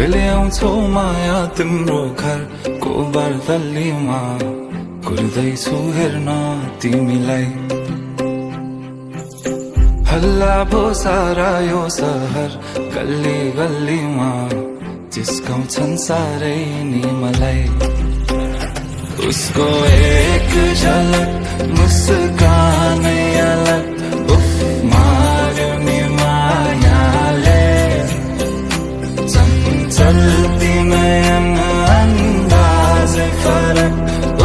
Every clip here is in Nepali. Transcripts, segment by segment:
कहिले आउँछौ माया तिम्रो घरको बर्दलीमा कुर्दैछु हेर्न तिमीलाई हल्ला भो सारा यो सहर गल्ली गल्लीमा जिस्काउँछन् सारै नि मलाई उसको एक झलक मुस्कानै अलग उफ मार्यो नि मायाले चल्ती नयन अंदाज फरक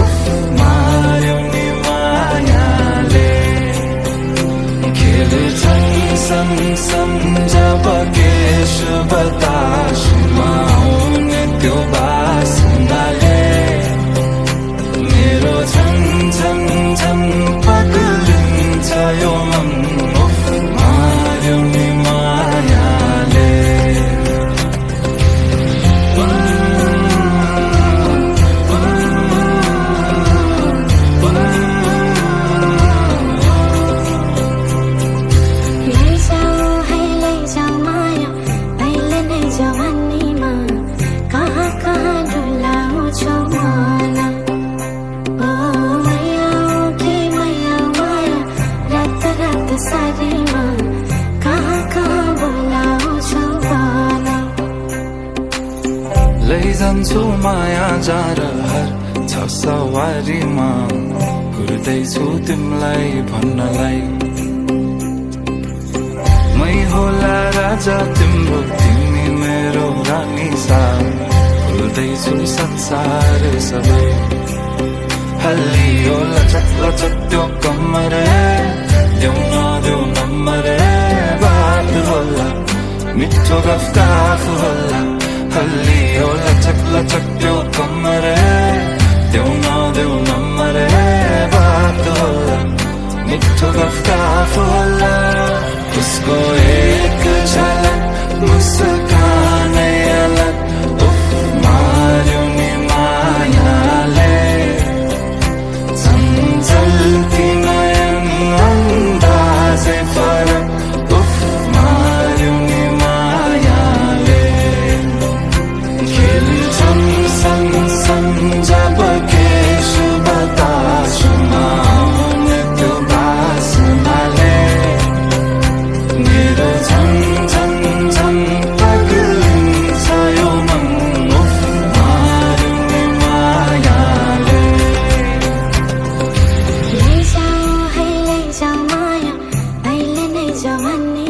उफ मार्यो नि मायाले खेल्छन् सँगसँग जब केश बतासमा आउने त्यो बासनाले मेरो झन् झन् झन् पगलिन्छ यो मन उफ मार्यो नि मायाले लैजान्छु माया जारहर छ सवारीमा कुर्दैछु तिमीलाई भन्नलाई मै होला राजा तिम्रो तिमी मेरो रानी सा कुर्दैछु संसार सबै हल्लियो लचक लचक त्यो कम्मर देऊ नदेऊ नम्बर बात होला मिठो गफ होला हल्लियो लचक लचक त्यो कम्मर देऊ नदेऊ नम्बर बात होला मिठो गफ होला उसको एक झलक मुस्कानै अलग उफ मार्यो नि मायाले चल्ती नयन अंदाजै फरक उफ मार्यो नि मायाले खेल्छन् सँगसँग जब केश बतासमा आउने त्यो बासनाले मेरो झन् झन् झन् पगलिन्छ यो मन उफ मार्यो नि मायाले लैजाऊ है लैजाऊ माया अहिले नै जवानी